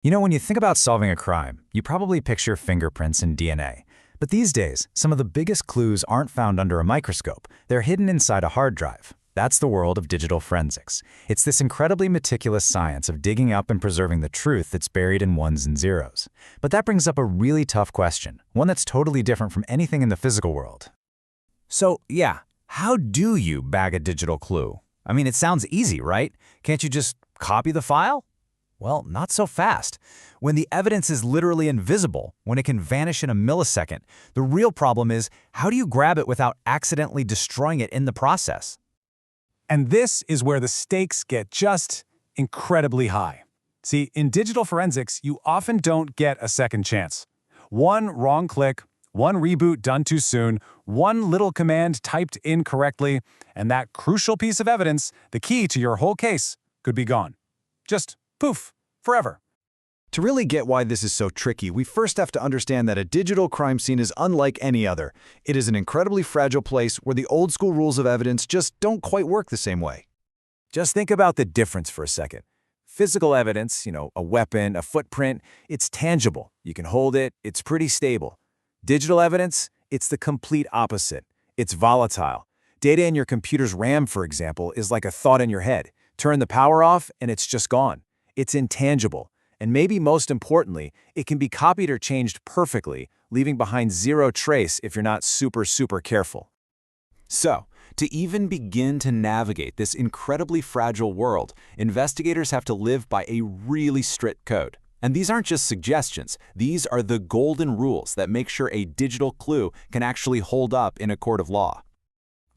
You know, when you think about solving a crime, you probably picture fingerprints and DNA. But these days, some of the biggest clues aren't found under a microscope. They're hidden inside a hard drive. That's the world of digital forensics. It's this incredibly meticulous science of digging up and preserving the truth that's buried in ones and zeros. But that brings up a really tough question, one that's totally different from anything in the physical world. So, yeah, how do you bag a digital clue? I mean, it sounds easy, right? Can't you just copy the file? Well, not so fast. When the evidence is literally invisible, when it can vanish in a millisecond, the real problem is, how do you grab it without accidentally destroying it in the process? And this is where the stakes get just incredibly high. See, in digital forensics, you often don't get a second chance. One wrong click, one reboot done too soon, one little command typed incorrectly, and that crucial piece of evidence, the key to your whole case, could be gone. Just poof, forever. To really get why this is so tricky, we first have to understand that a digital crime scene is unlike any other. It is an incredibly fragile place where the old-school rules of evidence just don't quite work the same way. Just think about the difference for a second. Physical evidence, a weapon, a footprint, it's tangible. You can hold it, it's pretty stable. Digital evidence, it's the complete opposite. It's volatile. Data in your computer's RAM, for example, is like a thought in your head. Turn the power off and it's just gone. It's intangible. And maybe most importantly, it can be copied or changed perfectly, leaving behind zero trace if you're not super careful. So, to even begin to navigate this incredibly fragile world, investigators have to live by a really strict code. And these aren't just suggestions, these are the golden rules that make sure a digital clue can actually hold up in a court of law.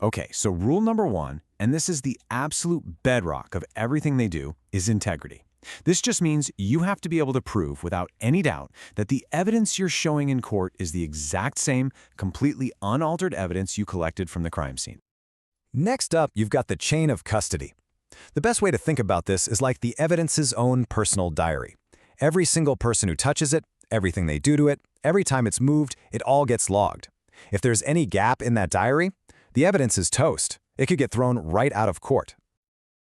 Okay, so rule number one, and this is the absolute bedrock of everything they do, is integrity. This just means you have to be able to prove without any doubt that the evidence you're showing in court is the exact same, completely unaltered evidence you collected from the crime scene. Next up, you've got the chain of custody. The best way to think about this is like the evidence's own personal diary. Every single person who touches it, everything they do to it, every time it's moved, it all gets logged. If there's any gap in that diary, the evidence is toast. It could get thrown right out of court.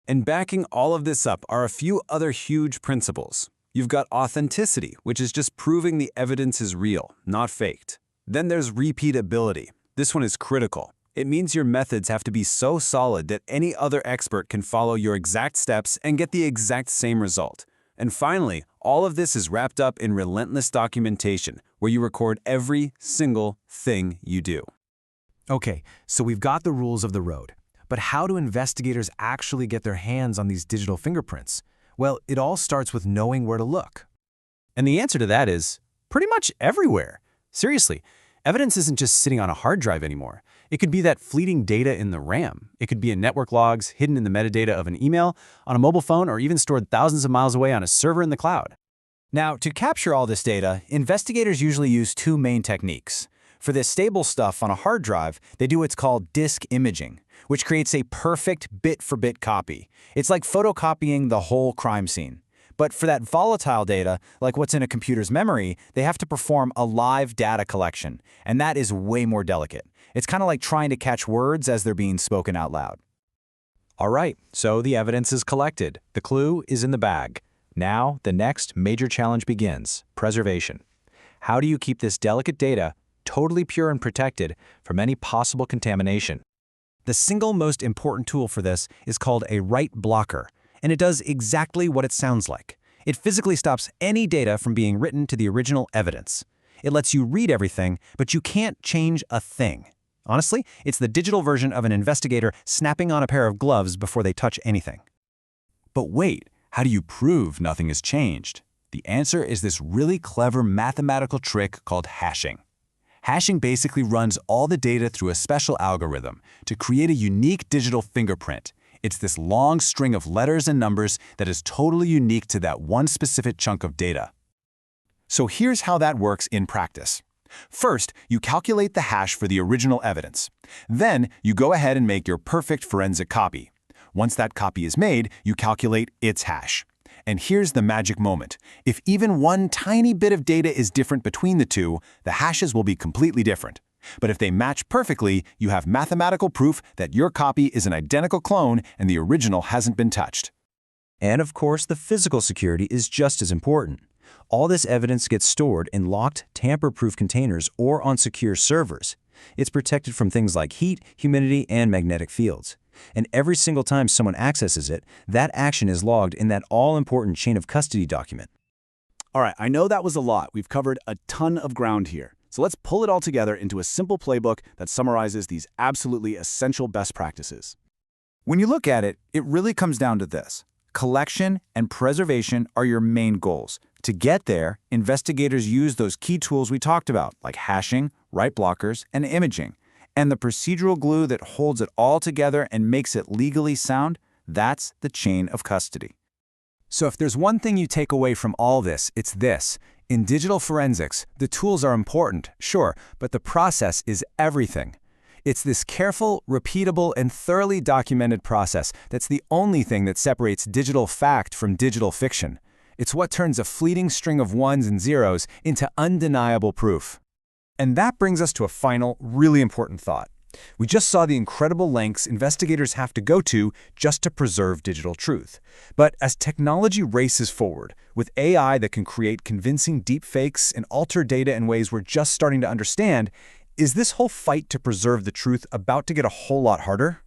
And backing all of this up are a few other huge principles. You've got authenticity, which is just proving the evidence is real, not faked. Then there's repeatability. This one is critical. It means your methods have to be so solid that any other expert can follow your exact steps and get the exact same result. And finally, all of this is wrapped up in relentless documentation, where you record every single thing you do. Okay, so we've got the rules of the road. But how do investigators actually get their hands on these digital fingerprints? Well, it all starts with knowing where to look. And the answer to that is pretty much everywhere. Seriously, evidence isn't just sitting on a hard drive anymore. It could be that fleeting data in the RAM. It could be in network logs, hidden in the metadata of an email, on a mobile phone, or even stored thousands of miles away on a server in the cloud. Now, to capture all this data, investigators usually use two main techniques. For this stable stuff on a hard drive, they do what's called disk imaging, which creates a perfect bit-for-bit copy. It's like photocopying the whole crime scene. But for that volatile data, like what's in a computer's memory, they have to perform a live data collection, and that is way more delicate. It's kind of like trying to catch words as they're being spoken out loud. All right, so the evidence is collected. The clue is in the bag. Now, the next major challenge begins: preservation. How do you keep this delicate data totally pure and protected from any possible contamination? The single most important tool for this is called a write blocker, and it does exactly what it sounds like. It physically stops any data from being written to the original evidence. It lets you read everything, but you can't change a thing. Honestly, it's the digital version of an investigator snapping on a pair of gloves before they touch anything. But wait, how do you prove nothing has changed? The answer is this really clever mathematical trick called hashing. Hashing basically runs all the data through a special algorithm to create a unique digital fingerprint. It's this long string of letters and numbers that is totally unique to that one specific chunk of data. So here's how that works in practice. First, you calculate the hash for the original evidence. Then, you go ahead and make your perfect forensic copy. Once that copy is made, you calculate its hash. And here's the magic moment. If even one tiny bit of data is different between the two, the hashes will be completely different. But if they match perfectly, you have mathematical proof that your copy is an identical clone and the original hasn't been touched. And of course, the physical security is just as important. All this evidence gets stored in locked, tamper-proof containers or on secure servers. It's protected from things like heat, humidity, and magnetic fields. And every single time someone accesses it, that action is logged in that all-important chain of custody document. All right, I know that was a lot. We've covered a ton of ground here. So let's pull it all together into a simple playbook that summarizes these absolutely essential best practices. When you look at it, it really comes down to this. Collection and preservation are your main goals. To get there, investigators use those key tools we talked about, like hashing, write blockers, and imaging. And the procedural glue that holds it all together and makes it legally sound, that's the chain of custody. So if there's one thing you take away from all this, it's this. In digital forensics, the tools are important, sure, but the process is everything. It's this careful, repeatable, and thoroughly documented process that's the only thing that separates digital fact from digital fiction. It's what turns a fleeting string of ones and zeros into undeniable proof. And that brings us to a final, really important thought. We just saw the incredible lengths investigators have to go to just to preserve digital truth. But as technology races forward, with AI that can create convincing deepfakes and alter data in ways we're just starting to understand, is this whole fight to preserve the truth about to get a whole lot harder?